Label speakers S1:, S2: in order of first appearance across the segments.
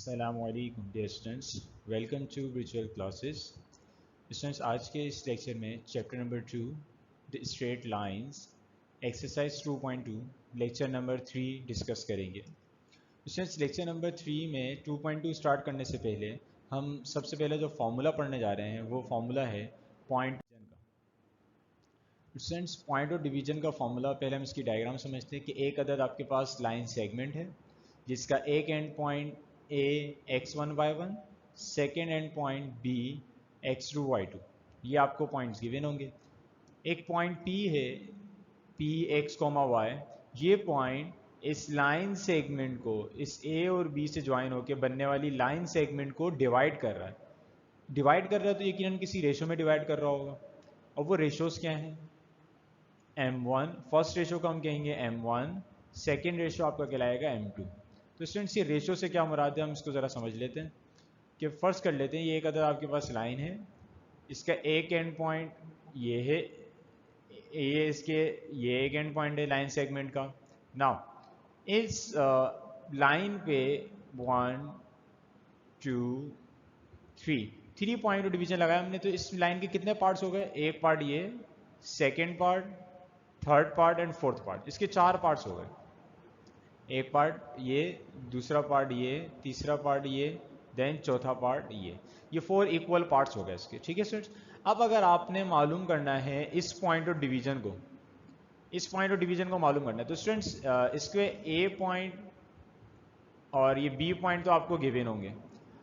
S1: Assalamualaikum dear students, welcome to virtual classes. Students, आज के इस लेक्चर में chapter number 2 the straight lines exercise 2.2 lecture number 3 discuss करेंगे। Students, lecture number 3 में 2.2 start करने से पहले हम सबसे पहले जो फॉर्मूला पढ़ने जा रहे हैं वो फॉर्मूला है पॉइंट डिवीजन का। स्टूडेंट्स, पॉइंट और डिवीजन का फॉर्मूला पहले हम इसकी डायग्राम समझते हैं कि एक अदद आपके पास लाइन सेगमेंट है जिसका एक end point A x1 y1, second end point B x2 y2, ये आपको पॉइंट्स गिवन होंगे। एक पॉइंट P है P x, y, ये पॉइंट इस लाइन सेगमेंट को इस A और B से ज्वाइन होकर बनने वाली लाइन सेगमेंट को डिवाइड कर रहा है। डिवाइड कर रहा है तो यकीनन किसी रेशो में डिवाइड कर रहा होगा, और वो रेशोज क्या हैं? M1 फर्स्ट रेशो को हम कहेंगे M1, सेकेंड रेशो आपका कहलाएगा M2। तो स्टूडेंट्स, ये रेशो से क्या मुराद है हम इसको ज़रा समझ लेते हैं कि फ़र्स्ट कर लेते हैं ये एक अदर आपके पास लाइन है, इसका एक एंड पॉइंट ये है, ये एक एंड पॉइंट है लाइन सेगमेंट का। नाउ इस लाइन पे 1 2 3 पॉइंट डिवीजन लगाया हमने, तो इस लाइन के कितने पार्ट्स हो गए? एक पार्ट ये, second part, third part and fourth part, इसके 4 पार्ट्स हो गए। एक पार्ट ये, दूसरा पार्ट ये, तीसरा पार्ट ये, देन चौथा पार्ट ये 4 इक्वल पार्ट्स हो गए इसके। ठीक है स्टूडेंट्स, अब अगर आपने मालूम करना है इस पॉइंट और डिवीजन को, मालूम करना है, तो स्टूडेंट्स इसके ए पॉइंट और ये बी पॉइंट तो आपको गिवन होंगे,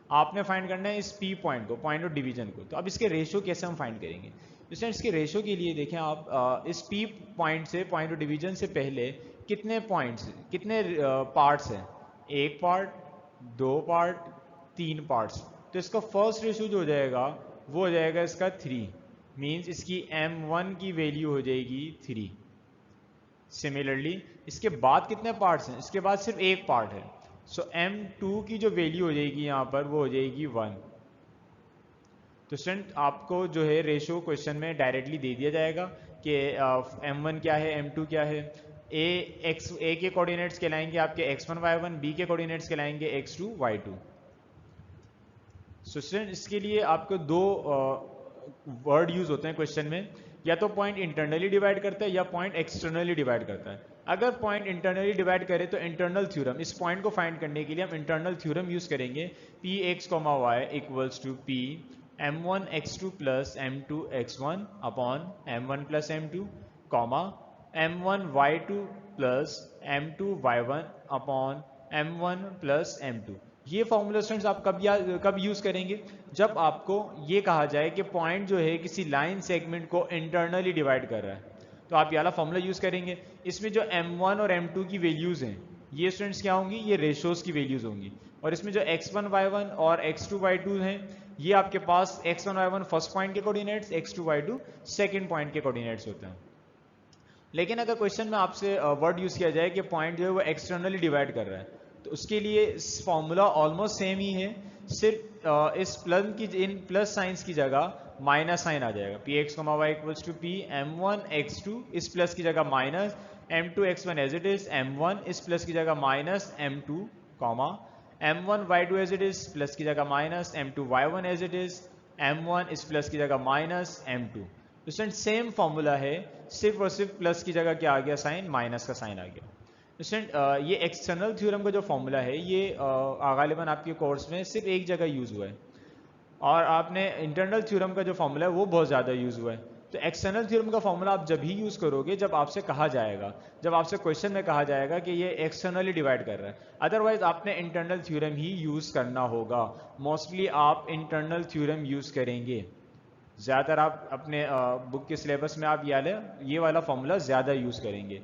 S1: आपने फाइंड करना है इस पी पॉइंट को, पॉइंट और डिवीजन को। तो अब इसके रेशो कैसे हम फाइंड करेंगे? स्टूडेंट्स, इसके रेशो के लिए देखें आप, इस पी पॉइंट से, पॉइंट और डिवीजन से पहले कितने पॉइंट्स, कितने पार्ट्स हैं? एक पार्ट, 2 पार्ट, 3 पार्ट्स। तो इसका फर्स्ट रेशो जो हो जाएगा वो हो जाएगा इसका 3, मींस इसकी M1 की वैल्यू हो जाएगी 3। सिमिलरली इसके बाद कितने पार्ट्स हैं? इसके बाद सिर्फ एक पार्ट है, सो M2 की जो वैल्यू हो जाएगी यहाँ पर वो हो जाएगी 1। तो स्टूडेंट, आपको जो है रेशो क्वेश्चन में डायरेक्टली दे दिया जाएगा कि M1 क्या है, M2 क्या है। ए के कोऑर्डिनेट्स कहलाएंगे आपके x1 y1, बी के कोऑर्डिनेट्स कहलाएंगे x2 y2। सो स्टूडेंट, इसके लिए आपको 2 वर्ड यूज होते हैं क्वेश्चन में, या तो पॉइंट इंटरनली डिवाइड करता है या पॉइंट एक्सटर्नली डिवाइड करता है। अगर पॉइंट इंटरनली डिवाइड करे तो इंटरनल थ्योरम, इस पॉइंट को फाइंड करने के लिए हम इंटरनल थ्योरम यूज करेंगे, P x comma y equals to P m1 x2 plus m2 x1 upon m1 plus m2 comma m1 y2 plus m2 y1 upon m1 plus m2। ये formula students आप कब use करेंगे? जब आपको ये कहा जाए कि पॉइंट जो है किसी लाइन सेगमेंट को इंटरनली डिवाइड कर रहा है, तो आप ये वाला फॉर्मूला यूज करेंगे। इसमें जो m1 और m2 की वैल्यूज हैं ये स्टूडेंट्स क्या होंगी? ये रेशोज की वैल्यूज होंगी। और इसमें जो x1 y1 और x2 y2 हैं ये आपके पास x1 y1 फर्स्ट पॉइंट के coordinates, x2 y2 second point के कोऑर्डिनेट्स होते हैं। लेकिन अगर क्वेश्चन में आपसे वर्ड यूज किया जाए कि पॉइंट जो है वो एक्सटर्नली डिवाइड कर रहा है, तो उसके लिए फॉर्मूला ऑलमोस्ट सेम ही है, सिर्फ इस इन प्लस साइंस की जगह माइनस साइन आ जाएगा। P x comma y equals to P m1 x2, इस प्लस की जगह minus m2 x1 as it is, m1 इस प्लस की जगह minus m2 comma m1 y2 as it is, plus की जगह minus m2 y1 as it is, m1 इस plus की जगह माइनस m2। तो स्टूडेंट सेम फॉर्मूला है, सिर्फ और सिर्फ प्लस की जगह क्या आ गया? साइन, माइनस का साइन आ गया। स्टूडेंट, ये एक्सटर्नल थ्योरम का जो फॉर्मूला है ये गालिबन आपके कोर्स में सिर्फ एक जगह यूज हुआ है, और आपने इंटरनल थ्योरम का जो फॉर्मूला है वो बहुत ज़्यादा यूज हुआ है। तो एक्सटर्नल थ्योरम का फॉर्मूला आप जब ही यूज़ करोगे जब आपसे कहा जाएगा, जब आपसे क्वेश्चन में कहा जाएगा कि ये एक्सटर्नली डिवाइड कर रहा है, अदरवाइज आपने इंटरनल थ्योरम ही यूज़ करना होगा। मोस्टली आप इंटरनल थ्योरम यूज़ करेंगे, ज़्यादातर आप अपने बुक के सिलेबस में आप ये वाला फॉर्मूला ज़्यादा यूज़ करेंगे,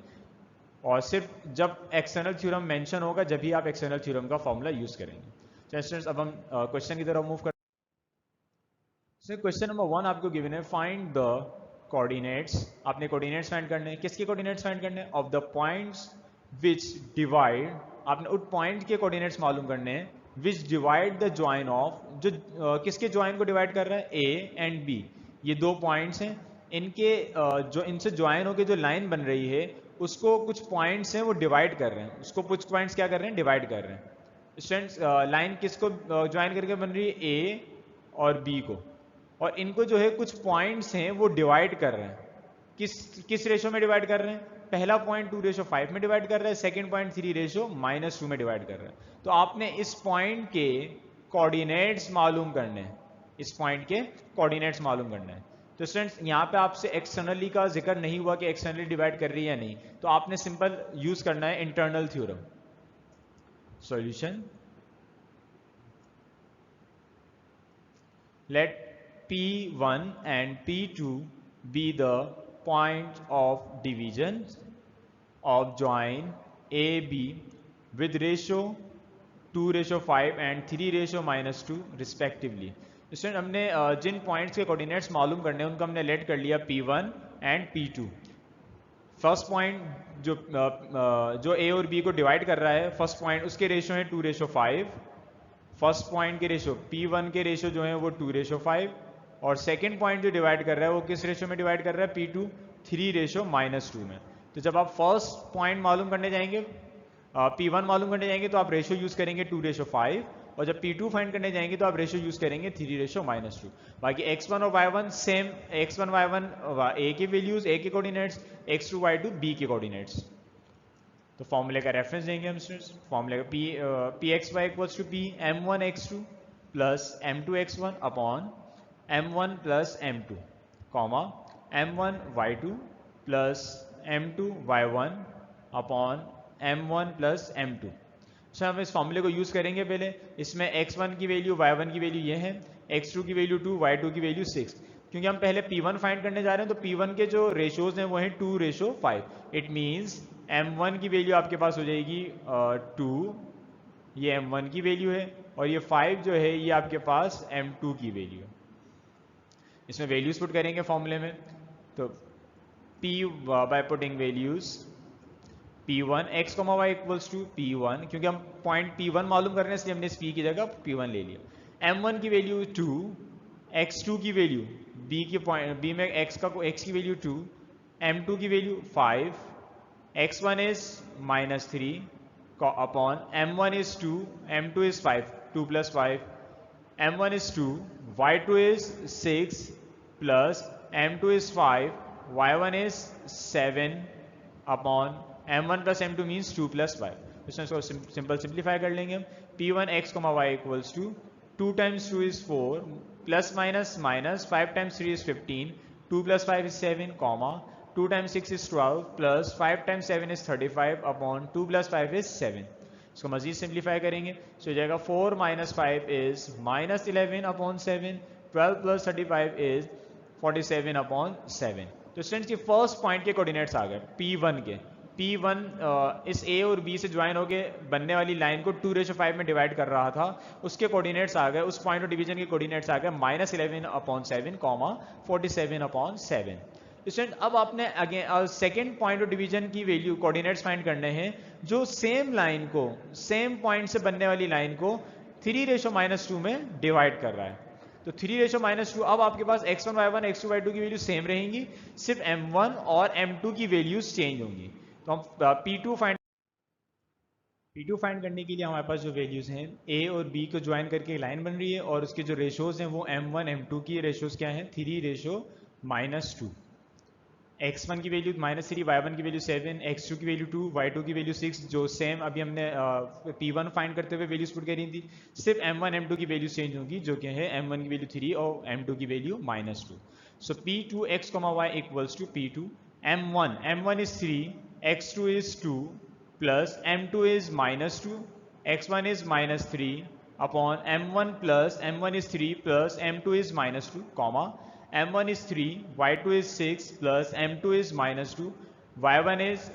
S1: और सिर्फ जब एक्सटर्नल थ्योरम मेंशन होगा जब भी आप एक्सटर्नल थ्योरम का फॉर्मूला यूज़ करेंगे। चलिए स्टूडेंट्स, अब हम क्वेश्चन की तरफ मूव करते हैं। क्वेश्चन नंबर 1 आपको गिवन है, फाइंड द कोऑर्डिनेट्स। आपने कोऑर्डिनेट्स फाइंड करने हैं। किसके कोऑर्डिनेट्स फाइंड करने हैं? Of the points which divide, आपने उस पॉइंट के कोऑर्डिनेट्स मालूम करने हैं विच डिवाइड द ज्वाइन ऑफ, जो किसके ज्वाइन को डिवाइड कर रहा है? ए एंड बी, ये 2 पॉइंट्स हैं, इनके जो इनसे ज्वाइन होकर जो लाइन बन रही है उसको कुछ पॉइंट्स हैं वो डिवाइड कर रहे हैं, उसको कुछ पॉइंट्स क्या कर रहे हैं? डिवाइड कर रहे हैं। स्टूडेंट्स लाइन किसको ज्वाइन करके बन रही है, ए और बी को, और इनको जो है कुछ पॉइंट्स हैं वो डिवाइड कर रहे हैं। किस रेशो में डिवाइड कर रहे हैं? पहला पॉइंट 2:5 में डिवाइड कर रहा है, सेकंड पॉइंट 3:-2 में डिवाइड कर रहा है। तो आपने इस पॉइंट के कोऑर्डिनेट्स मालूम करने हैं, इस पॉइंट के कोऑर्डिनेट्स मालूम करने हैं। तो स्टूडेंट्स यहाँ पे आपसे एक्सटर्नली का जिक्र नहीं हुआ कि एक्सटर्नली डिवाइड कर रही है या नहीं, तो आपने सिंपल यूज करना है internal theorem. Solution, let P1 and P2 be the point of division of join AB with ratio 2:5 and 3:-2 respectively। Student हमने जिन पॉइंट्स के कोऑर्डिनेट्स मालूम करने हैं उनको हमने लेट कर लिया P1 and P2। First point जो A और B को डिवाइड कर रहा है, फर्स्ट पॉइंट उसके रेशो है 2:5। फर्स्ट पॉइंट के रेशो P1 के रेशो जो है वो 2:5, और सेकंड पॉइंट जो डिवाइड कर रहा है वो किस रेशो में डिवाइड कर रहा है, P2 3:-2 में। तो जब आप फर्स्ट पॉइंट मालूम करने जाएंगे, P1 मालूम करने जाएंगे तो आप रेशो यूज करेंगे 2:5, और जब P2 फाइंड करने जाएंगे तो आप रेशो यूज करेंगे 3:-2। बाकी x1 और y1 same, x1 y1 a के वैल्यूज, a के कोऑर्डिनेट्स, x2 y2 b के कोऑर्डिनेट्स। तो फॉर्मूले का रेफरेंस देंगे हम स्टूडेंट्स। फॉर्मूले का P x Y equals to P m1x2 plus m2x1 upon m1 plus m2 comma m1y2 plus m2y1 upon m1 plus m2। Sir हम इस फॉर्मूले को यूज करेंगे पहले। इसमें x1 की वैल्यू, y1 की वैल्यू ये है, x2 की वैल्यू 2, y2 की वैल्यू 6। क्योंकि हम पहले P1 फाइंड करने जा रहे हैं तो P1 के जो रेशोज हैं वो हैं 2:5। इट मीन्स m1 की वैल्यू आपके पास हो जाएगी 2, ये m1 की वैल्यू है, और ये 5 जो है ये आपके पास m2 की वैल्यू है। इसमें वैल्यूज पुट करेंगे फॉर्मूले में, तो P by putting values P1 x, y equals to P1, क्योंकि हम पॉइंट P1 मालूम कर रहे हैं इसलिए हमने इस P की जगह P1 ले लिया। m1 की वैल्यू 2, x2 की वैल्यू B की पॉइंट B में x की वैल्यू 2, m2 की value 5, x1 is -3 upon m1 is 2, m2 is 5, 2 plus 5, m1 is 2, y2 is 6 plus m2 is 5, y1 is 7 upon m1 plus m2 means 2 plus 5। इसमें इसको simple simplify कर लेंगे हम। P1 x, y equals to 2 times 2 is 4 plus minus minus 5 times 3 is 15, 2 plus 5 is 7 comma 2 times 6 is 12 plus 5 times 7 is 35 upon 2 plus 5 is 7। इसको मजीद simplify करेंगे तो हो जाएगा 4 minus 5 is -11 upon 7, 12 plus 35 is 47 upon 7। तो students की first point के coordinates आ गए P1 के। P1 इस A और B से ज्वाइन होके बनने वाली लाइन को 2:5 में डिवाइड कर रहा था, उसके कोऑर्डिनेट्स आ गए, उस पॉइंट ऑफ डिवीजन के कोऑर्डिनेट्स आ गए -11 अपॉन 7 कॉमा 47 अपॉन 7। स्टूडेंट अब आपने again second point of division की वैल्यू कोऑर्डिनेट्स फाइंड करने हैं जो सेम लाइन को, सेम पॉइंट से बनने वाली लाइन को 3:-2 में डिवाइड कर रहा है। तो 3:-2 अब आपके पास x1 y1 x2 y2 की वैल्यू सेम रहेंगी, सिर्फ m1 और m2 की वैल्यूज चेंज होंगी। तो हम P2 फाइंड करने के लिए हमारे पास जो वैल्यूज हैं A और B को ज्वाइन करके लाइन बन रही है, और उसके जो रेशोज हैं वो m1 m2 की रेशोज क्या हैं, 3:-2। x1 की वैल्यू -3, y1 की वैल्यू 7, x2 की वैल्यू 2, y2 की वैल्यू 6, जो सेम अभी हमने P1 फाइंड करते हुए वैल्यूज पुट करी थी। सिर्फ m1 m2 की वैल्यू चेंज होगी, जो क्या है m1 की वैल्यू 3 और m2 की value -2। So P2 x, y equals to P2 m1 is 3, x2 is 2 plus m2 is -2, x1 is -3 upon m1 is 3 plus m2 is -2 comma m1 is 3, y2 is 6 plus m2 is -2, y1 is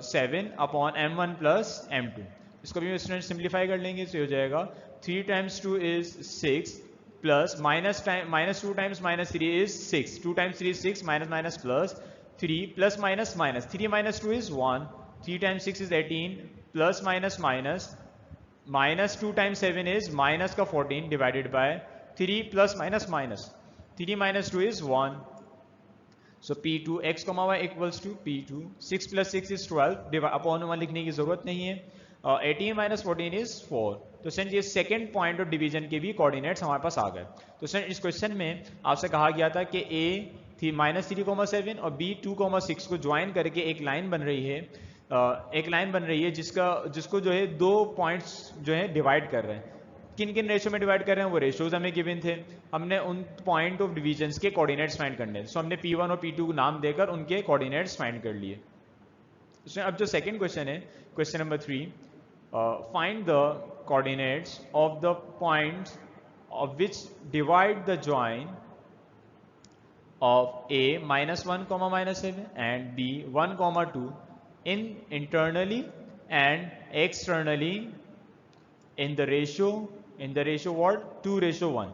S1: 7 upon m1 plus m2। इसको भी student simplify कर लेंगे तो हो जाएगा 3 times 2 is 6 plus -2 times -3 is 6, 2 times 3 is 6, minus plus 3 plus minus minus 3 minus 2 is 1, 3 times 6 is 18 plus minus 2 times 7 is minus का 14 divided by 3 plus minus 3 minus 2 is 1। So P2 x, y equals to P2 6 plus 6 is 12 upon 1 लिखने की जरूरत नहीं है। 18 minus 14 is 4। तो sense ये second point of division के भी कोऑर्डिनेट्स हमारे पास आ गए। तो सेंस इस क्वेश्चन में आपसे कहा गया था कि ए थी -3,7 और बी 2,6 को ज्वाइन करके एक लाइन बन रही है, जिसको जो है दो पॉइंट्स जो है डिवाइड कर रहे हैं। किन किन रेशो में डिवाइड कर रहे हैं वो रेशोज हमें गिवन थे। हमने उन पॉइंट ऑफ डिवीजन के कोऑर्डिनेट्स फाइंड करने थे, सो हमने P1 और P2 को नाम देकर उनके कोऑर्डिनेट्स फाइंड कर लिए। अब जो सेकंड क्वेश्चन है, question number 3, find the coordinates of the points of which divide the join of A -1, -7 and B 1, 2 in internally and externally in the ratio what 2:1।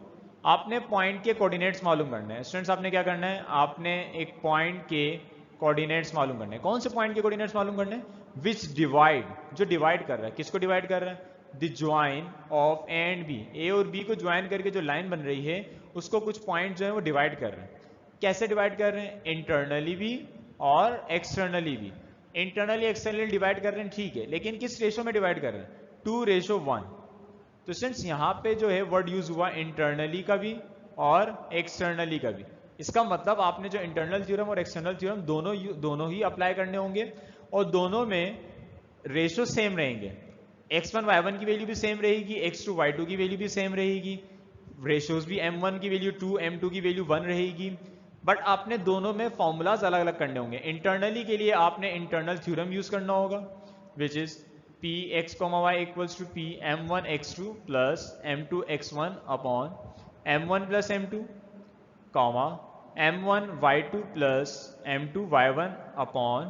S1: आपने पॉइंट के कोऑर्डिनेट्स मालूम करने हैं। स्टूडेंट्स आपने क्या करना है, आपने एक पॉइंट के कोऑर्डिनेट्स मालूम करने हैं। कौन से पॉइंट के कोऑर्डिनेट्स मालूम करने हैं? विच डिवाइड, जो डिवाइड कर रहा है, किसको डिवाइड कर रहा है? The join of A and B, A और बी को ज्वाइन करके जो लाइन बन रही है उसको कुछ पॉइंट जो है वो डिवाइड कर रहे हैं। कैसे डिवाइड कर रहे हैं? इंटरनली भी और एक्सटर्नली भी। इंटरनली एक्सटर्नली डिवाइड कर रहे हैं, ठीक है, लेकिन किस रेशो में डिवाइड कर रहे हैं? 2:1। तो सिंस यहाँ पे जो है वर्ड यूज हुआ इंटरनली का भी और एक्सटर्नली का भी, इसका मतलब आपने जो इंटरनल थ्योरम और एक्सटर्नल थ्योरम दोनों ही अप्लाई करने होंगे और दोनों में रेशो सेम रहेंगे। x1 y1 की वैल्यू भी सेम रहेगी, x2 y2 की वैल्यू भी सेम रहेगी, रेशोज भी m1 की वैल्यू 2, m2 की वैल्यू 1 रहेगी। बट आपने दोनों में फॉर्मूलाज अलग अलग करने होंगे। इंटरनली के लिए आपने इंटरनल थ्योरम यूज करना होगा, which is Px, y equals to P m1 x2 plus m2 x1 upon m1 plus m2, comma m1 y2 plus m2 y1 upon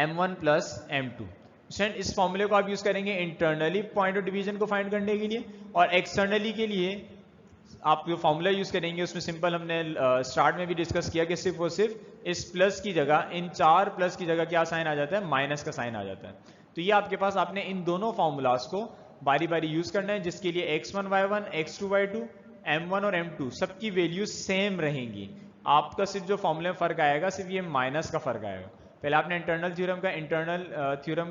S1: m1 plus m2। इस फॉर्मूले को आप यूज करेंगे इंटरनली पॉइंट ऑफ डिवीजन को find करने के लिए, और एक्सटर्नली के लिए आप जो फॉर्मूला यूज करेंगे उसमें सिंपल हमने स्टार्ट में भी डिस्कस किया कि सिर्फ और सिर्फ इस प्लस की जगह, इन 4 प्लस की जगह क्या साइन आ जाता है? माइनस का साइन आ जाता है। तो ये आपके पास, आपने इन दोनों फॉर्मूलाज को बारी बारी यूज करना है, जिसके लिए x1 y1 x2 y2 m1 और m2 सबकी वैल्यू सेम रहेंगी। आपका सिर्फ जो फॉर्मूले में फर्क आएगा सिर्फ ये माइनस का फर्क आएगा। पहले आपने इंटरनल थ्योरम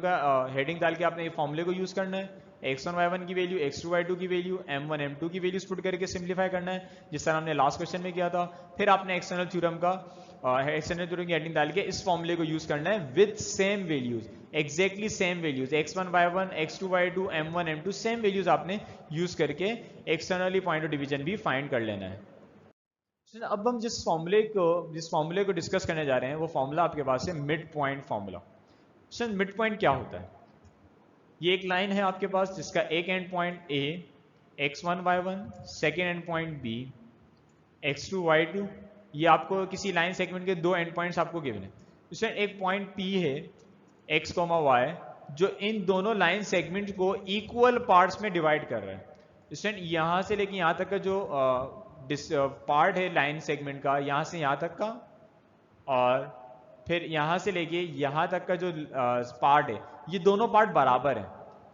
S1: का हेडिंग डाल के आपने ये फॉर्मूले को यूज करना है, x1 y1 की वैल्यू, x2 y2 की वैल्यू, m1 m2 की वैल्यूज पुट करके सिंप्लीफाई करना है, जिस तरह हमने लास्ट क्वेश्चन में किया था। फिर आपने एक्सटर्नल थ्योरम की हेडिंग डाल के इस फॉर्मूले को यूज करना है with same values, exactly same values, x1 y1 x2 y2 m1 m2 same values आपने यूज करके एक्सटर्नली पॉइंट ऑफ डिवीजन भी फाइंड कर लेना है। अब हम जिस फॉर्मूले को डिस्कस करने जा रहे हैं वो फॉर्मूला आपके पास है mid point formula. Sir mid point क्या होता है? ये एक लाइन है आपके पास जिसका एक end point A x1 y1, second end point B x2 y2। ये आपको किसी लाइन सेगमेंट के दो एंड पॉइंट्स आपको गिवन है। इसमें एक पॉइंट P है x, y जो इन दोनों लाइन सेगमेंट को इक्वल पार्ट्स में डिवाइड कर रहा है। इसमें यहां से लेके यहां तक का जो पार्ट है लाइन सेगमेंट का, यहां से यहां तक का, और फिर यहां से लेके यहां तक का जो पार्ट है, ये दोनों पार्ट बराबर हैं।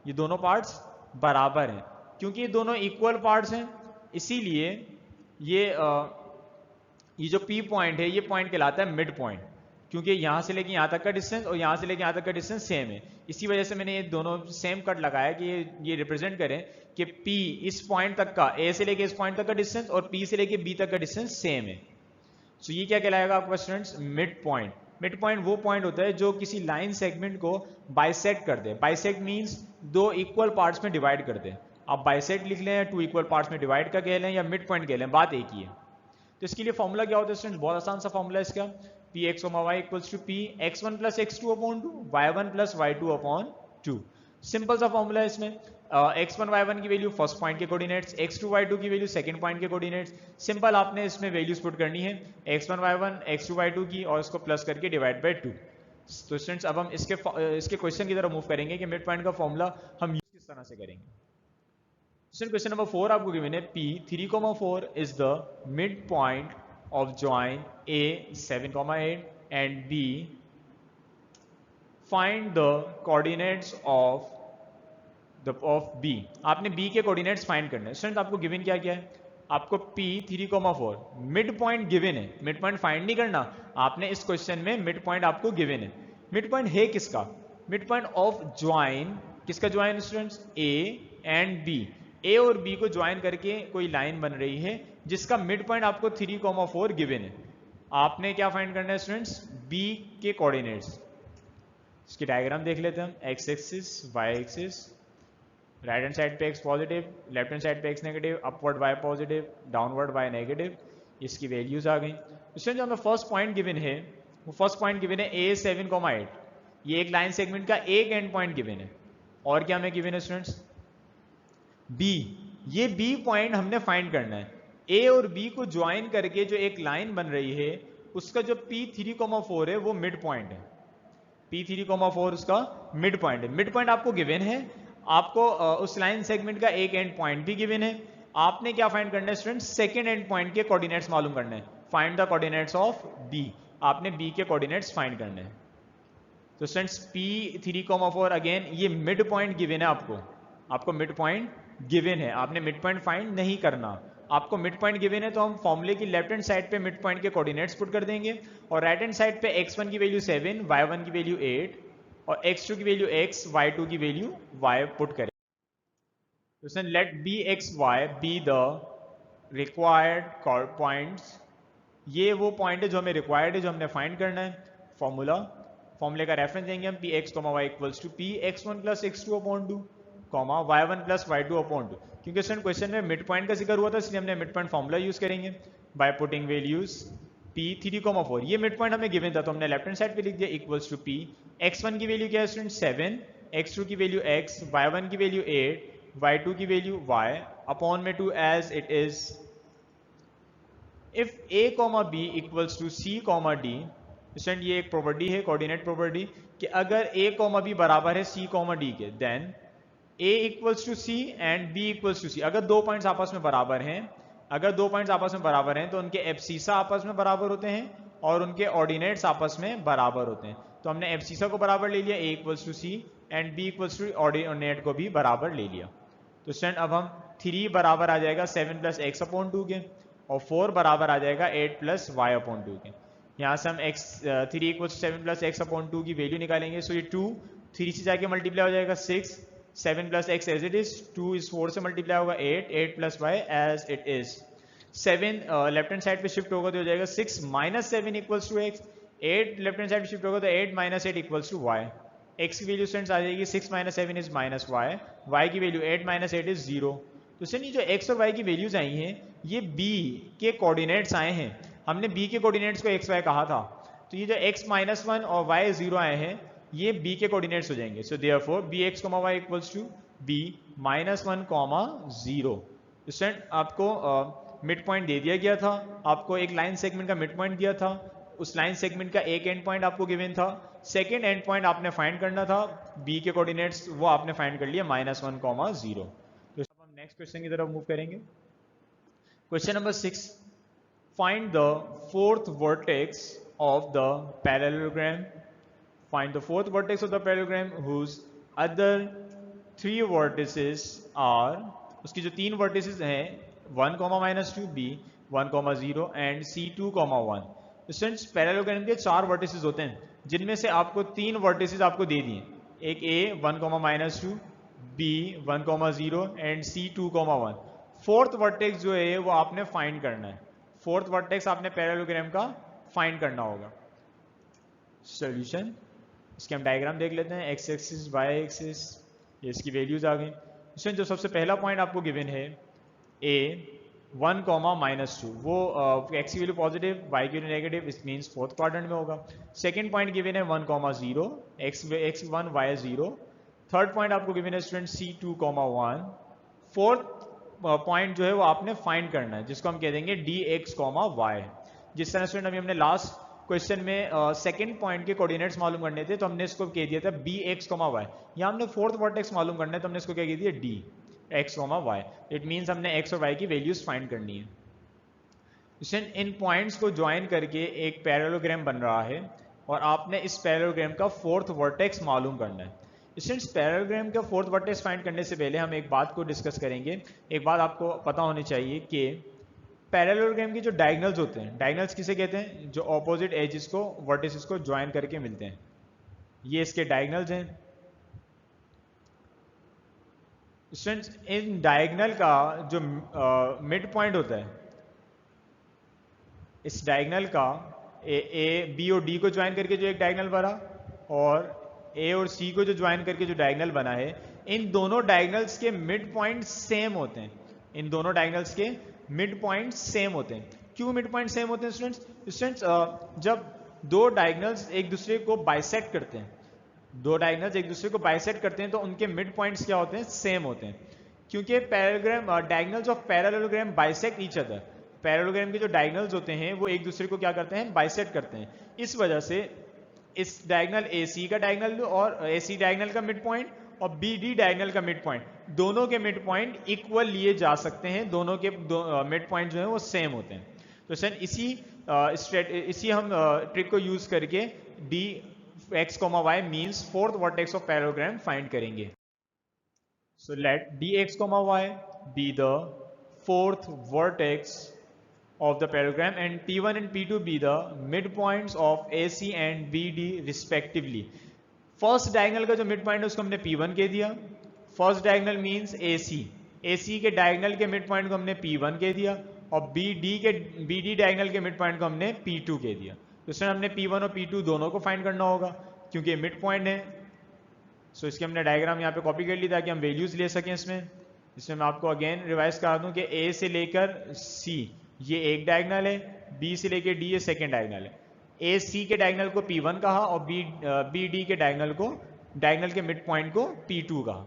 S1: ये दोनों पार्ट्स बराबर हैं क्योंकि ये दोनों इक्वल पार्ट्स हैं, इसीलिए ये जो P पॉइंट है ये पॉइंट कहलाता है मिड पॉइंट, क्योंकि यहां से लेके यहां तक का डिस्टेंस और यहां से लेके यहां तक का डिस्टेंस सेम है। इसी वजह से मैंने ये दोनों सेम कट लगाया कि ये रिप्रेजेंट करें कि P इस पॉइंट तक का, A से लेके इस पॉइंट तक का डिस्टेंस और P से लेके B तक का डिस्टेंस सेम है। सो ये क्या कहलाएगा आपका students? Mid point. Mid point वो पॉइंट होता है जो किसी लाइन सेगमेंट को बाइसेक्ट कर दे। बाइसेक्ट मींस दो इक्वल पार्ट्स में डिवाइड कर दे। आप बाइसेक्ट लिख लें या टू इक्वल पार्ट्स में डिवाइड का कह लें या मिड पॉइंट कह लें, बात एक ही है। तो इसके लिए फॉर्मूला क्या होता है स्टूडेंट? बहुत आसान सा फॉर्मूला है इसका, Px, y equals to P x1 plus x2 upon 2 y1 plus y2 upon 2। Simple सा फॉर्मूला है इसमें। x1 y1 की वैल्यू फर्स्ट पॉइंट के कोऑर्डिनेट्स, x2 y2 की वैल्यू सेकंड पॉइंट के कोऑर्डिनेट्स। सिंपल आपने इसमें वैल्यूज पुट करनी है x1 y1 x2 y2 की और इसको प्लस करके डिवाइड बाय 2। तो स्टूडेंट्स अब हम इसके क्वेश्चन की तरफ मूव करेंगे कि मिड पॉइंट का फॉर्मूला हम यूज किस तरह से करेंगे। क्वेश्चन नंबर 4 आपको गिवन है P 3,4 is the mid point of join A 7,8 and B. Find the coordinates of B. आपने B के कोऑर्डिनेट्स फाइंड करने हैं। स्टूडेंट आपको गिवन क्या क्या है? आपको P 3,4 मिड पॉइंट गिवन है। मिड पॉइंट फाइंड नहीं करना आपने, इस क्वेश्चन में मिड पॉइंट आपको गिवन है। मिड पॉइंट है किसका? मिड पॉइंट ऑफ ज्वाइन, किसका join students, A and B, A और बी को ज्वाइन करके कोई लाइन बन रही है जिसका मिड पॉइंट आपको 3,4 गिवन है। आपने क्या फाइंड करना है स्टूडेंट्स, बी के कोऑर्डिनेट्स। इसकी डायग्राम देख लेते हैं हम, X axis Y axis, right hand side पे X positive, left hand side पे X negative, upward Y positive, downward Y negative, इसकी वैल्यूज आ गई। इसमें जो हमें फर्स्ट पॉइंट गिवन है वो फर्स्ट पॉइंट गिवन है ए 7,8, ये एक लाइन सेगमेंट का एक एंड पॉइंट गिवन है। और क्या हमें गिवन है स्टूडेंट्स, बी, ये बी पॉइंट हमने फाइंड करना है। ए और बी को ज्वाइन करके जो एक लाइन बन रही है उसका जो P3,4 है वो मिड पॉइंट है, P3,4 उसका मिड पॉइंट है। मिड पॉइंट आपको गिवन है, आपको उस लाइन सेगमेंट का एक एंड पॉइंट भी गिवन है। आपने क्या फाइंड करना है स्टूडेंट, सेकेंड एंड पॉइंट के कोऑर्डिनेट्स मालूम करने हैं। Find the coordinates of B, आपने बी के कोऑर्डिनेट्स फाइंड करने हैं। तो स्टूडेंट्स P3,4 अगेन ये मिड पॉइंट गिवन है, आपको मिड पॉइंट गिवन है, आपने मिड पॉइंट फाइंड नहीं करना। आपको मिड पॉइंट गिवन है तो हम फॉर्मूले की लेफ्ट हैंड साइड पे मिड पॉइंट के कोऑर्डिनेट्स पुट कर देंगे और राइट हैंड साइड पे x1 की वैल्यू 7, y1 की वैल्यू 8 और x2 की वैल्यू x, y2 की वैल्यू y पुट करें। तो let bxy be the required points, ये वो पॉइंट है जो हमें रिक्वायर्ड है, जो हमने फाइंड करना है। फॉर्मूले का रेफरेंस देंगे हम, px, y equals to px1 plus x2 upon 2, y1 plus y2 upon 2। क्योंकि क्वेश्चन में मिड पॉइंट का जिक्र हुआ था इसलिए हमने मिड पॉइंट फॉर्मूला यूज करेंगे बाय पुटिंग वैल्यूज P3,4। ये मिड पॉइंट हमें गिवन था तो हमने लेफ्ट हैंड साइड पे लिख दिया इक्वल्स टू P, x1 की वैल्यू क्या है स्टूडेंट 7, x2 की वैल्यू x, y1 की वैल्यू 8, y2 की वैल्यू y अपॉन में 2 as it is. If a, b equals to c, d, student ये एक प्रॉपर्टी है, कोऑर्डिनेट प्रॉपर्टी, कि अगर a, b बराबर है c, d के, then a equals to C and b equals to C. अगर दो पॉइंट्स आपस में बराबर हैं, तो उनके एब्सिसा आपस में बराबर होते हैं और उनके ऑर्डिनेट्स आपस में बराबर होते हैं। तो हमने एब्सिसा को बराबर ले लिया, a equals to C and b equals to ordinate को भी बराबर ले लिया। तो स्टूडेंट अब हम 3 बराबर आ जाएगा 7 प्लस एक्स अपॉन 2 के और 4 बराबर आ जाएगा 8 प्लस वाई अपॉन 2 के। यहाँ से हम x 3 equals 7 plus x upon 2 की वैल्यू निकालेंगे। सो ये 2 3 से जाके मल्टीप्लाई हो जाएगा 6, 7 plus x as it is, 2 is 4 से मल्टीप्लाई होगा 8, 8 plus y as it is. 7 left hand side पे शिफ्ट होगा तो हो जाएगा 6 minus 7 equals to x, 8 left hand side पे शिफ्ट होगा तो 8 minus 8 equals to y. X की वैल्यू स्टूडेंट्स आ जाएगी 6 minus 7 is minus y, y की वैल्यू 8 माइनस 8 इज 0। तो स्टूडेंट जो एक्स और वाई की वैल्यूज आई हैं ये बी के कोऑर्डिनेट्स आए हैं। हमने बी के कोऑर्डिनेट्स को एक्स वाई कहा था, तो ये जो एक्स माइनस 1 और वाई 0 आए हैं ये बी के कोऑर्डिनेट्स हो जाएंगे। So therefore B x comma y equals to B minus 1 comma 0। Student आपको मिड पॉइंट दे दिया गया था, आपको एक लाइन सेगमेंट का मिड पॉइंट दिया था, उस लाइन सेगमेंट का एक एंड पॉइंट आपको गिवन था, सेकेंड एंड पॉइंट आपने फाइंड करना था, बी के कोऑर्डिनेट्स वो आपने फाइंड कर लिया -1, 0। तो अब हम नेक्स्ट क्वेश्चन की तरफ मूव करेंगे। Question number 6, find the fourth vertex of the parallelogram. Find the fourth vertex of the parallelogram whose other 3 vertices are, उसकी जो 3 वर्टिसेस हैं 1, -2, b 1, 0 and c2, 1। Students parallelogram के 4 वर्टिसेस होते हैं जिनमें से आपको 3 वर्टिसेस आपको दे दिए, एक a 1, -2, b 1, 0 and c2, 1। Fourth vertex जो है वो आपने फाइंड करना है, फोर्थ वर्टेक्स आपने पैरेललोग्राम का फाइंड करना होगा। सॉल्यूशन, इसके हम डायग्राम देख लेते हैं, एक्स एक्सिस वाई एक्सिस, ये इसकी वैल्यूज आ गई। इसमें जो सबसे पहला पॉइंट आपको गिवन है a 1, -2, वो x की वैल्यू पॉजिटिव y की वैल्यू नेगेटिव, इस मीन्स फोर्थ क्वाड्रेंट में होगा। सेकंड पॉइंट गिवन है 1, 0 x 1 y 0। थर्ड पॉइंट आपको गिवन है स्टूडेंट c2, 1। फोर्थ पॉइंट जो है वो आपने फाइंड करना है जिसको हम कह देंगे dx, y। जिस तरह स्टूडेंट अभी हमने लास्ट क्वेश्चन में सेकंड पॉइंट के कोऑर्डिनेट्स मालूम करने थे तो हमने इसको कह दिया था bx, y। यहाँ हमने फोर्थ वर्टेक्स मालूम करना है तो हमने इसको क्या कह दिया dx, y। इट मीन्स हमने x और y की वैल्यूज फाइंड करनी है। इन पॉइंट्स को ज्वाइन करके एक पैरेललोग्राम बन रहा है और आपने इस पैरेललोग्राम का फोर्थ वर्टेक्स मालूम करना है। स्टूडेंट्स पैरेललोग्राम का फोर्थ वर्टेक्स फाइंड करने से पहले हम एक बात को डिस्कस करेंगे। एक बात आपको पता होनी चाहिए कि पैरेललोग्राम की जो डायगोनल्स होते हैं, डायगोनल्स किसे कहते हैं, जो ऑपोजिट एजेस को वर्टिसेस को ज्वाइन करके मिलते हैं। ये इसके डायगनल्स हैं। स्टूडेंट्स, इन डायगनल का जो मिड पॉइंट होता है, इस डायगनल का ए बी और डी को ज्वाइन करके जो एक डायगनल बना, और ए और सी को जो ज्वाइन करके जो डायगनल बना है, इन दोनों डायगनल्स के मिड पॉइंट सेम होते हैं। इन दोनों डायगनल्स के मिड पॉइंट सेम होते हैं। क्यों मिड पॉइंट सेम होते हैं स्टूडेंट्स? स्टूडेंट्स, जब दो डायगनल्स एक दूसरे को बाइसेक्ट करते हैं, दो डायगनल्स एक दूसरे को बाइसेक्ट करते हैं, तो उनके मिड पॉइंट्स क्या होते हैं? सेम होते हैं। क्योंकि parallelogram, diagonals of parallelogram bisect each other. Parallelogram के जो डायगनल्स होते हैं वो एक दूसरे को क्या करते हैं? बाइसेक्ट करते हैं। इस वजह से इस डायगनल ए सी का डायगनल और ए सी डायगनल का मिड पॉइंट और बी डी डायगनल का मिड पॉइंट, दोनों के मिड पॉइंट इक्वल लिए जा सकते हैं। दोनों के मिड पॉइंट जो है वो सेम होते हैं। तो सर इसी हम ट्रिक को यूज करके D X comma Y means fourth vertex of parallelogram find करेंगे। So let D X comma Y be the fourth vertex of the parallelogram and P1 and P2 be the midpoints of AC and BD respectively. First diagonal का जो mid point है उसको हमने P1 कह दिया। First diagonal means AC, AC के diagonal के mid point को हमने P1 कह दिया, और BD डायगनल के मिड पॉइंट को हमने P2 कह दिया। तो इसमें हमने P1 और P2 दोनों को फाइंड करना होगा क्योंकि ये मिड पॉइंट है। सो इसके हमने डायग्राम यहाँ पे कॉपी कर ली ताकि हम वैल्यूज ले सकें। इसमें मैं आपको अगेन रिवाइज करा दूं कि A से लेकर C ये एक डायगनल है, बी से लेके डी ये सेकेंड डायगनल है। ए सी के डायगनल को P1 कहा और बी डी के डायगनल के मिड पॉइंट को P2 कहा।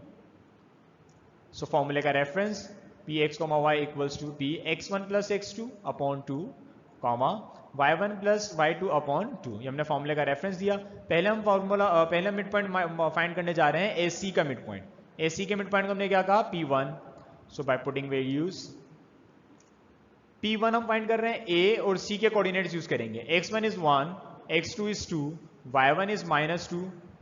S1: सो फॉर्मूले का reference P x comma y equals to P x1 plus x2 upon 2 comma y1 plus y2 upon 2। ये हमने फॉर्मूले का रेफरेंस दिया। पहले मिड पॉइंट फाइंड करने जा रहे हैं ए सी का मिड पॉइंट। ए सी के मिड पॉइंट को हमने क्या कहा? P1। So by putting values P1 हम फाइंड कर रहे हैं, A और C के कोऑर्डिनेट्स यूज करेंगे। x1 is 1, x2 is 2, y1 is -2,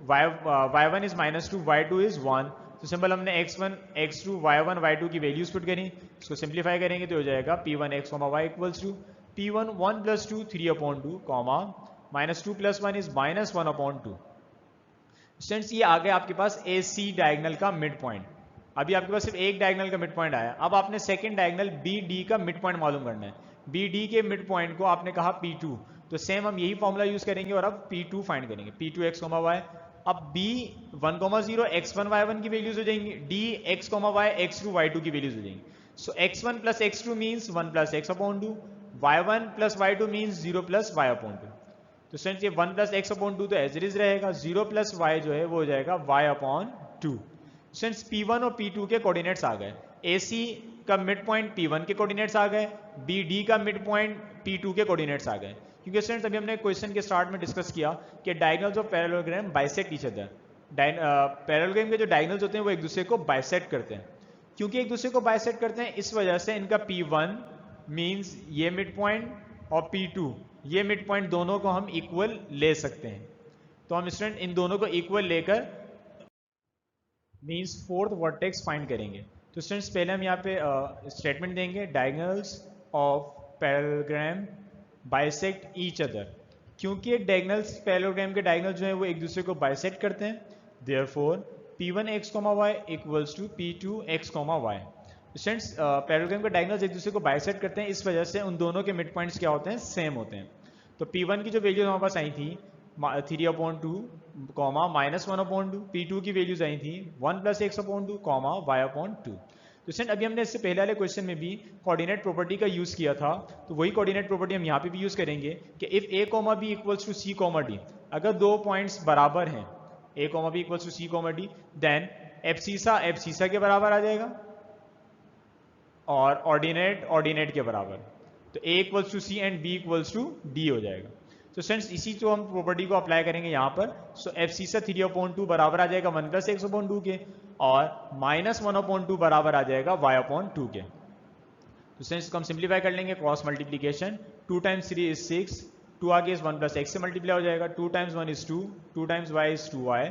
S1: y1 is -2, y2 is 1। तो सिंपल हमने x1, x2, y1, y2 की वैल्यूज पुट करी। इसको सिंप्लीफाई करेंगे तो हो जाएगा P1 x, y equals to P1 1 plus 2 3 upon 2 comma -2 plus 1 is -1 upon 2। Students, ये आ गया आपके पास ए सी डायगनल का मिड पॉइंट। अभी आपके पास सिर्फ एक डायगनल का मिड पॉइंट आया। अब आपने सेकंड डायगनल बी डी का मिड पॉइंट मालूम करना है। बी डी के मिड पॉइंट को आपने कहा P2, तो सेम हम यही फॉर्मूला यूज करेंगे और अब P2 फाइंड करेंगे। P2 x, y। अब B1, 0 x1, y1 की वैल्यूज हो जाएंगी, D x, y x2, y2 की वैल्यूज हो जाएंगी। सो x1 plus x2 means 1 plus x upon 2, y1 plus y2 means 0 plus y upon 2। तो स्टूडेंट्स ये 1 प्लस x अपॉन 2 तो एज इट इज रहेगा, 0 प्लस y जो है वो हो जाएगा y अपॉन 2। सिंस P1 और P2 के कोऑर्डिनेट्स आ गए, AC का मिड पॉइंट P1 के कोऑर्डिनेट्स आ गए, BD का मिड पॉइंट P2 के कोऑर्डिनेट्स आ गए। क्योंकि स्टूडेंट्स अभी हमने क्वेश्चन के स्टार्ट में डिस्कस किया कि diagonals of parallelogram bisect each other. Parallelogram के जो डायगोनल्स होते हैं वो एक दूसरे को बाइसेक्ट करते हैं। क्योंकि एक दूसरे को बाइसेक्ट करते हैं इस वजह से इनका P1 मीन्स ये मिड पॉइंट और P2 ये मिड पॉइंट दोनों को हम इक्वल ले सकते हैं। तो हम स्टूडेंट इन दोनों को इक्वल लेकर मीन्स फोर्थ वर्टेक्स फाइंड करेंगे। तो स्टूडेंट्स पहले हम यहाँ पे स्टेटमेंट देंगे, diagonals of parallelogram bisect each other. क्योंकि डायगोनल्स पैरेललोग्राम के डायगोनल्स जो है वो एक दूसरे को बाइसेक्ट करते हैं, therefore P1 x, y equals to P2 x, y। Students parallelogram के डायगोनल्स एक दूसरे को बाइसेक्ट करते हैं, इस वजह से उन दोनों के मिड पॉइंट्स क्या होते हैं? सेम होते हैं। तो P1 की जो वैल्यू हमारे पास आई थी 3 अपॉन 2 कॉमा -1 अपॉन 2, P2 की वैल्यूज आई थी 1 plus x upon 2 comma y upon 2। तो स्टूडेंट अभी हमने इससे पहले वाले क्वेश्चन में भी कोऑर्डिनेट प्रॉपर्टी का यूज किया था, तो वही कोऑर्डिनेट प्रॉपर्टी हम यहाँ पे भी यूज करेंगे कि if a comma b equals to c comma d, अगर दो पॉइंट्स बराबर हैं a comma b equals to c comma d, then f सीसा के बराबर आ जाएगा और ऑर्डिनेट के बराबर। तो a equals to c and b equals to d हो जाएगा। तो फ्रेंड्स इसी जो हम प्रॉपर्टी को अप्लाई करेंगे यहाँ पर। सो एफ सी से 3 अपॉन 2 बराबर आ जाएगा 1 प्लस x अपॉन 2 के, और -1 अपॉन 2 बराबर आ जाएगा y अपॉन 2 के। तो फ्रेंड्स हम सिंप्लीफाई कर लेंगे, क्रॉस मल्टीप्लीकेशन 2 टाइम्स 3 इज 6, 2 आगे इस 1 प्लस x से मल्टीप्लाई हो जाएगा, 2 times 1 is 2, 2 times y is 2y,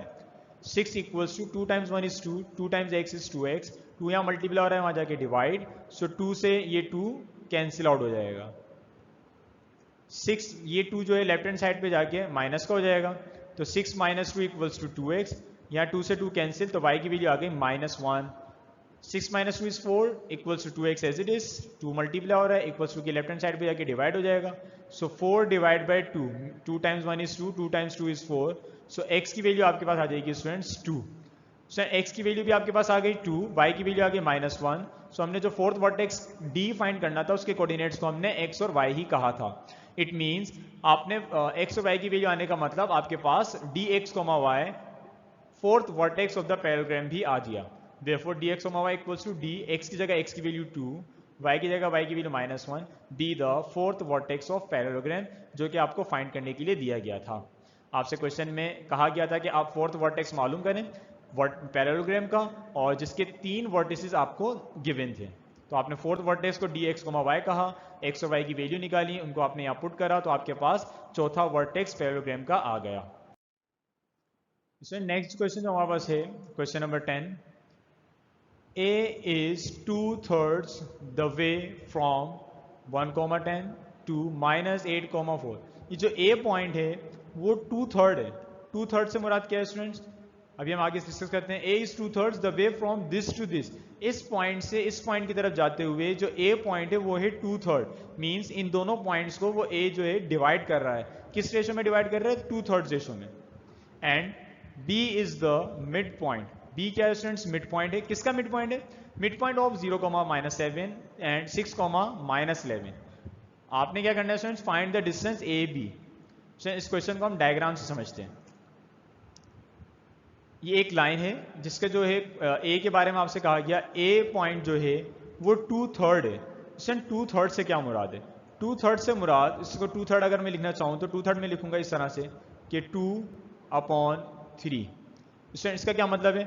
S1: 6 equals to 2 times 1 is 2, 2 times x is 2x, 2 यहाँ मल्टीप्लाई हो रहा है वहाँ जाके डिवाइड, सो 2 से ये 2 कैंसिल आउट हो जाएगा, 6 ये 2 जो है लेफ्ट हैंड साइड पे जाके माइनस का हो जाएगा, तो 6 minus two equals to 2x, यहाँ 2 से 2 कैंसिल, तो y की वैल्यू आ गई -1। 6 minus two is 4 equals to 2x as it is, 2 multiply हो रहा है, इक्वल्स टू की लेफ्ट हैंड साइड पे जाके डिवाइड हो जाएगा। So 4 divide by 2, 2 times 1 is 2, 2 times 2 is 4। So x की वैल्यू आपके पास आ जाएगी स्टूडेंट्स 2। सो x की वैल्यू भी आपके पास आ गई 2, y की वैल्यू आ गई -1। सो हमने जो फोर्थ वर्टेक्स D फाइंड करना था उसके कोऑर्डिनेट्स को हमने x और y ही कहा था। इट मींस आपने x और y की वैल्यू आने का मतलब आपके पास dx, y fourth vertex of the parallelogram भी आ गया। Therefore dx, y equals to d, x की जगह x की वैल्यू 2, y की जगह y की value -1, be the fourth vertex of parallelogram, जो कि आपको फाइंड करने के लिए दिया गया था। आपसे क्वेश्चन में कहा गया था कि आप फोर्थ वर्टेक्स मालूम करें पैरेललोग्राम का, और जिसके 3 वर्टिसेस आपको गिवन थे। तो आपने फोर्थ वर्टेक्स को dx, y कहा, x और y की वैल्यू निकाली, उनको आपने यहाँ पुट करा, तो आपके पास चौथा वर्टेक्स पैरेललोग्राम का आ गया। नेक्स्ट क्वेश्चन जो हमारे पास है question number 10, A is 2/3 the way from 1,10 to -8,4। ये जो A पॉइंट है वो 2/3 है। 2/3 से मुराद क्या है स्टूडेंट्स? अभी हम आगे डिस्कस करते हैं। A is 2/3 the way from this to this। इस पॉइंट से इस पॉइंट की तरफ जाते हुए जो A पॉइंट है वो है 2/3, मीन्स इन दोनों पॉइंट्स को वो A जो है डिवाइड कर रहा है। किस रेशो में डिवाइड कर रहा है? 2/3 रेशो में। And B is the mid point. B क्या है स्टूडेंट्स? मिड पॉइंट है। किसका मिड पॉइंट है? Mid point of 0, -7 and 6, -11। आपने क्या करना है students? Find the distance AB। इस क्वेश्चन को हम डायग्राम से समझते हैं। ये एक लाइन है जिसका जो है A के बारे में आपसे कहा गया, A पॉइंट जो है वो 2/3 है। स्टूडेंट 2/3 से क्या मुराद है? 2/3 से मुराद, इसको 2/3 अगर मैं लिखना चाहूँ तो 2/3 में लिखूंगा इस तरह से कि 2/3। इसका क्या मतलब है?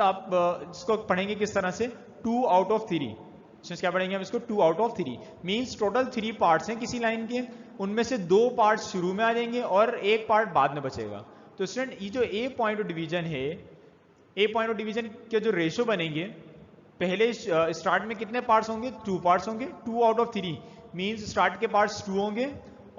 S1: आप इसको पढ़ेंगे किस तरह से? 2 आउट ऑफ 3। क्या पढ़ेंगे हम इसको? 2 out of 3 means total 3 parts हैं किसी लाइन के, उनमें से 2 पार्ट्स शुरू में आ जाएंगे और 1 पार्ट बाद में बचेगा। तो स्टूडेंट ये जो A पॉइंट ऑफ डिवीजन है, A पॉइंट ऑफ डिवीजन के जो रेशो बनेंगे, पहले स्टार्ट में कितने पार्ट्स होंगे? 2 पार्ट्स होंगे। 2 आउट ऑफ 3 मीन्स स्टार्ट के पार्ट्स 2 होंगे,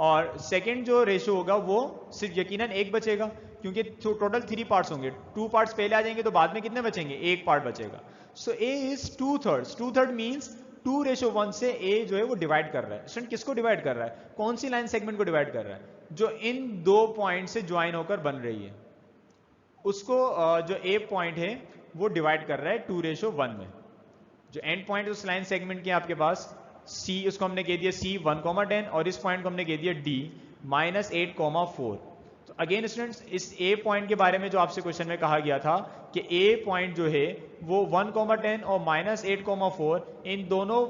S1: और सेकेंड जो रेशो होगा वो सिर्फ यकीनन 1 बचेगा, क्योंकि टोटल 3 पार्ट्स होंगे। 2 पार्ट्स पहले आ जाएंगे तो बाद में कितने बचेंगे? 1 पार्ट बचेगा। सो A इज 2/3। 2/3 मीन्स 2:1 से A जो है वो डिवाइड कर रहा है। स्टूडेंट किसको डिवाइड कर रहा है? कौन सी लाइन सेगमेंट को डिवाइड कर रहा है? जो इन 2 पॉइंट से ज्वाइन होकर बन रही है, उसको जो A पॉइंट है वो डिवाइड कर रहा है 2:1 में। जो एंड पॉइंट उस लाइन सेगमेंट के आपके पास C, उसको हमने कह दिया C 1,10, और इस पॉइंट को हमने कह दिया D -8,4। तो अगेन स्टूडेंट्स, इस A पॉइंट के बारे में जो आपसे क्वेश्चन में कहा गया था कि A पॉइंट जो है वो 1,10 और -8,4 इन दोनों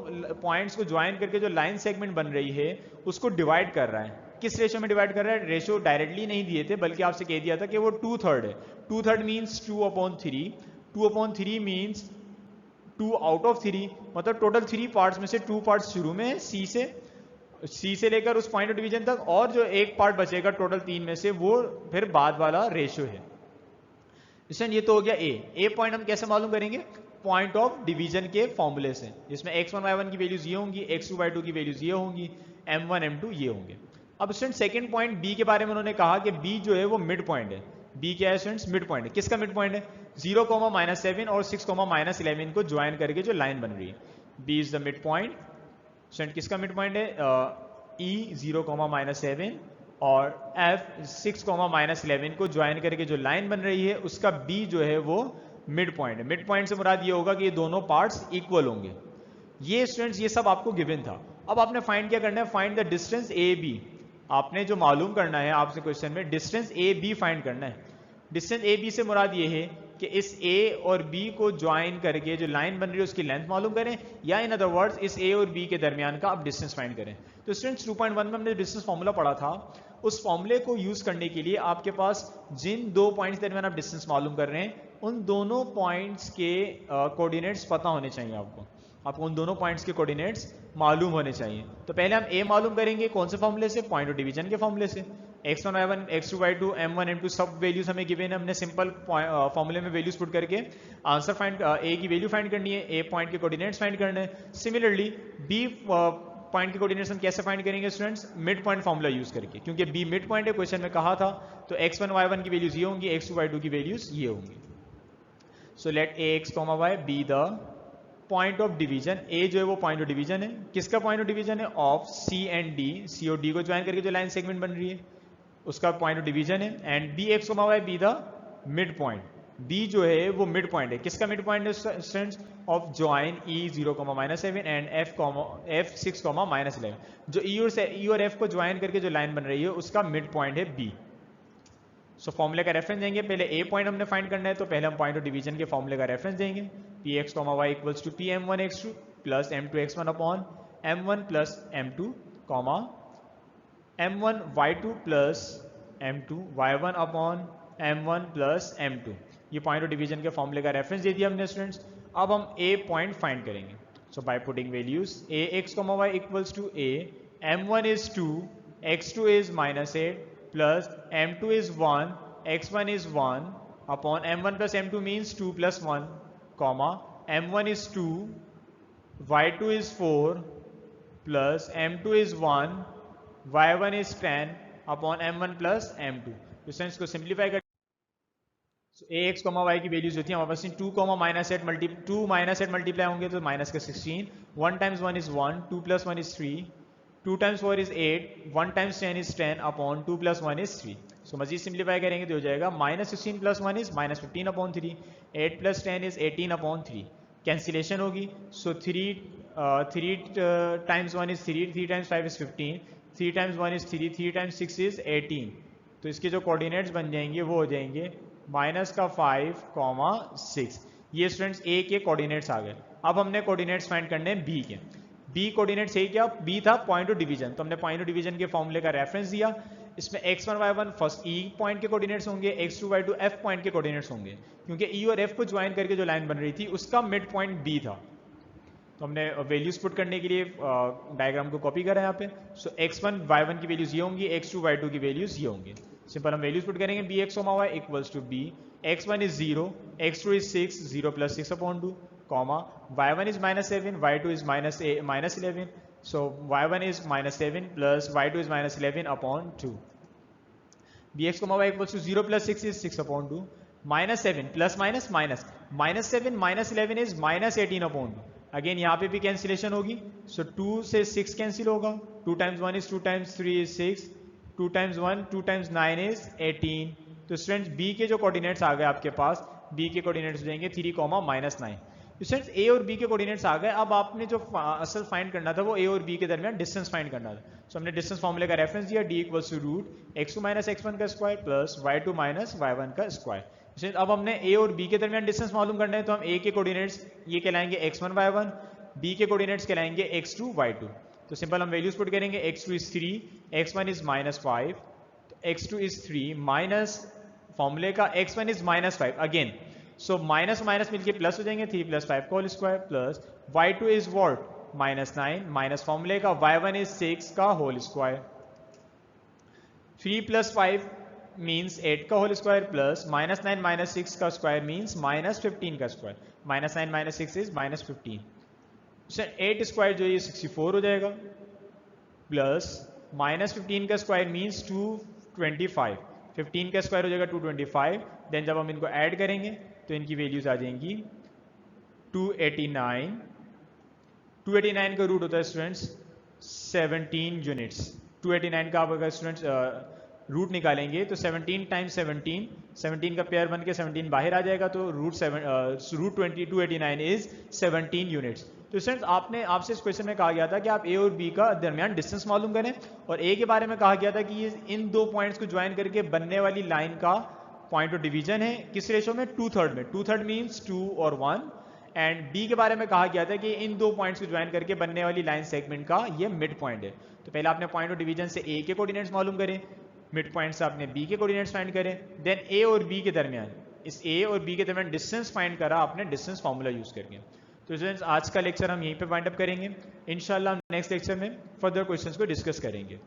S1: पॉइंट्स को ज्वाइन करके जो लाइन सेगमेंट बन रही है उसको डिवाइड कर रहा है। किस रेशो में डिवाइड कर रहा है? रेशो डायरेक्टली नहीं दिए थे, बल्कि आपसे कह दिया था कि वो 2/3 है। 2/3 मीन्स 2/3। 2/3 मीन्स 2 आउट ऑफ 3, मतलब टोटल 3 पार्ट्स में से 2 पार्ट्स शुरू में है C से लेकर उस पॉइंट ऑफ डिवीजन तक, और जो 1 पार्ट बचेगा टोटल 3 में से वो फिर बाद वाला रेशियो है। इसलिए ये तो हो गया A पॉइंट हम कैसे मालूम करेंगे? पॉइंट ऑफ डिवीजन के फॉर्मूले से, जिसमें x1 y1 की वैल्यूज ये होंगी, x2 y2 की वैल्यूज ये होंगी, m1 m2 ये होंगे। अब स्टूडेंट सेकंड पॉइंट B के बारे में उन्होंने कहा कि B जो है वो मिड पॉइंट है। B क्या है स्टूडेंट्स? मिड पॉइंट है। किसका मिड पॉइंट है? 0, -7 और 6, -11 को ज्वाइन करके जो लाइन बन रही है, B is the mid point. Student किसका मिड पॉइंट है? E 0, -7 और F 6, -11 को ज्वाइन करके जो लाइन बन रही है उसका B जो है वो मिड पॉइंट है। मिड पॉइंट से मुराद ये होगा कि ये दोनों पार्ट्स इक्वल होंगे। ये स्टूडेंट्स ये सब आपको गिवन था। अब आपने फाइंड क्या करना है? Find the distance AB। आपने जो मालूम करना है आपसे क्वेश्चन में, डिस्टेंस AB फाइंड करना है। डिस्टेंस AB से मुराद ये है कि इस A और B को ज्वाइन करके जो लाइन बन रही है उसकी लेंथ मालूम करें, या इन अदर वर्ड्स इस A और B के दरमियान का आप डिस्टेंस फाइंड करें। तो स्टूडेंट्स 2.1 में हमने डिस्टेंस फॉर्मूला पढ़ा था, उस फॉर्मूले को यूज करने के लिए आपके पास जिन 2 पॉइंट्स के दरमियान आप डिस्टेंस मालूम कर रहे हैं उन दोनों पॉइंट्स के कोऑर्डिनेट्स पता होने चाहिए। आपको उन दोनों पॉइंट्स के कोऑर्डिनेट्स मालूम होने चाहिए। तो पहले हम A मालूम करेंगे, कौन से फॉर्मूले से? पॉइंट ऑफ डिवीजन के फॉर्मूले से। x1 y1 x2 y2 m1 m2 सब वैल्यूज हमें गिवन है, हमने सिंपल फॉर्मूले में वैल्यूज पुट करके आंसर फाइंड, A की वैल्यू फाइंड करनी है, A पॉइंट के कोऑर्डिनेट्स फाइंड करने हैं। सिमिलरली B पॉइंट के कोऑर्डिनेट्स हम कैसे फाइंड करेंगे students? Mid point formula use करके, क्योंकि बी मिड पॉइंट है, क्वेश्चन में कहा था। तो x1 y1 की वैल्यूज ये होंगी, x2 y2 की वैल्यूज ये होंगी। So let ax, y be the point of division. A जो है वो पॉइंट ऑफ डिवीजन है, किसका पॉइंट ऑफ डिवीजन है? Of C and D, C और डी को ज्वाइन करके जो लाइन सेगमेंट बन रही है उसका पॉइंट ऑफ डिवीजन है। And B X Y be the mid point, B जो है वो मिड पॉइंट है, किसका मिड पॉइंट है students? Of join E 0,-7 and F 6,-11, जो ई और एफ को ज्वाइन करके जो लाइन बन रही है उसका मिड पॉइंट है बी। सो फॉर्मूले का रेफरेंस देंगे, पहले ए पॉइंट हमने फाइंड करना है, तो पहले हम पॉइंट ऑफ डिवीजन के फॉर्मूले का रेफरेंस देंगे। P x Y equals to P m1 x2 plus m2 x1 upon m1 plus m2 comma m1 y2 plus m2 y1 upon m1 plus m2। ये पॉइंट ऑफ डिवीजन के फॉर्मूले का reference दे दिया हमने स्टूडेंट्स। अब हम ए point find करेंगे। So by putting values A X Y equals to A m1 is 2 x2 is -8 plus m2 is 1 x1 is 1 upon m1 plus m2 means 2 plus 1 comma m1 is 2 y2 is 4 plus m2 is 1 y1 is 10 upon m1 plus m2। तो sense को simplify कर ax, y की values होती है हमारे पास 2, -8 multiply होंगे तो minus का 16, 1 times 1 is 1, 2 plus 1 is 3, 2 times 4 is 8, 1 times 10 is 10 upon 2 plus 1 is 3। So मजीद सिंप्लीफाई करेंगे तो हो जाएगा -16 plus 1 is -15 upon 3, 8 plus 10 is 18 upon 3। Cancellation होगी, सो 3 times 1 is 3, 3 times 5 is 15, 3 times 1 is 3, 3 times 6 is 18। तो इसके जो कोऑर्डिनेट्स बन जाएंगे वो हो जाएंगे -5,6। ये स्टूडेंट्स ए के कोऑर्डिनेट्स आ गए। अब हमने कोऑर्डिनेट्स फाइंड करने हैं बी के। बी कोऑर्डिनेट्स है क्या? बी था पॉइंट ऑफ डिवीजन, तो हमने पॉइंट ऑफ डिवीजन के फॉर्मूले का रेफरेंस दिया। इसमें x1 y1 फर्स्ट ई पॉइंट के कोऑर्डिनेट्स होंगे, x2 y2 एफ पॉइंट के कोऑर्डिनेट्स होंगे, क्योंकि ई और एफ को ज्वाइन करके जो लाइन बन रही थी उसका मिड पॉइंट बी था। तो हमने वैल्यूज पुट करने के लिए डायग्राम को कॉपी करा यहाँ पे। सो x1 y1 की वैल्यूज ये होंगी, x2 y2 की वैल्यूज ये होंगी। सिंपल हम वैल्यूज पुट करेंगे, B X y equals to B x1 is 0, x2 is 6, 0 plus 6 upon 2, comma y1 is -7, y2 is -11, so y1 is -7 plus y2 is -11 upon 2। bx, y equals to 0 plus 6 is 6 upon 2, -7 plus minus minus, -7 -11 is -18 upon 2। Again यहाँ पे भी cancellation होगी, सो 2 से 6 cancel होगा, 2 times 1 is 2 times 3 is 6, 2 times 1 2 times 9 is 18। तो students B के जो coordinates आ गए आपके पास, बी के कोऑर्डिनेट्स देंगे 3, -9। स्टूडेंट्स ए और बी के कोऑर्डिनेट्स आ गए। अब आपने जो असल फाइंड करना था वो ए और बी के दरमियान डिस्टेंस फाइंड करना था। सो हमने डिस्टेंस फॉर्मूले का रेफरेंस दिया, D equals to root x2 - x1 का स्क्वायर प्लस y2 - y1 का स्क्वायर। अब हमने ए और बी के दरमियान डिस्टेंस मालूम करना है, तो हम ए के कोऑर्डिनेट्स ये कहलाएंगे x1 y1, बी के कोऑर्डिनेट्स कहलाएंगे x2 y2। तो सिंपल हम वैल्यूज पुट करेंगे, x2 is 3, x1 is -5, x2 is 3 minus फॉर्मूले का x1 is -5 again, so minus minus मिलके प्लस हो जाएंगे, 3 + 5 का whole square plus y2 is what -9 minus फॉर्मूले का y1 is 6 का होल स्क्वायर, 3 + 5 मीन्स 8 का होल स्क्वायर प्लस -9 - 6 का स्क्वायर मीन्स -15 का स्क्वायर, -9 - 6 इज -15। 8 स्क्वायर जो ये 64 हो जाएगा प्लस -15 का स्क्वायर मीन्स 225, 15 का स्क्वायर हो जाएगा 225। देन जब हम इनको ऐड करेंगे तो इनकी वैल्यूज आ जाएंगी 289। 289 का रूट होता है स्टूडेंट्स 17 यूनिट्स। 289 का आप अगर स्टूडेंट्स रूट निकालेंगे तो 17 टाइम्स 17 का पेयर बन के 17 बाहर आ जाएगा, तो रूट 289 इज 17 यूनिट्स। तो स्टूडेंट्स आपसे इस क्वेश्चन में कहा गया था कि आप ए और बी का दरमियान डिस्टेंस मालूम करें, और ए के बारे में कहा गया था कि ये इन दो पॉइंट्स को ज्वाइन करके बनने वाली लाइन का पॉइंट ऑफ डिवीजन है, किस रेशो में? 2/3 में। 2/3 मीन्स 2 और 1। एंड बी के बारे में कहा गया था कि इन दो पॉइंट्स को ज्वाइन करके बनने वाली लाइन सेगमेंट का ये मिड पॉइंट है। तो पहले आपने पॉइंट ऑफ डिवीजन से ए के कोऑर्डिनेट्स मालूम करें, मिड पॉइंट से आपने बी के कोऑर्डिनेट्स फाइंड करें, देन ए और बी के दरमियान, इस ए और बी के दरमियान डिस्टेंस फाइंड करा आपने डिस्टेंस फार्मूला यूज करके। तो स्टूडेंट्स आज का लेक्चर हम यहीं पे वाइंड अप करेंगे। इंशाल्लाह हम नेक्स्ट लेक्चर में फर्दर क्वेश्चंस को डिस्कस करेंगे।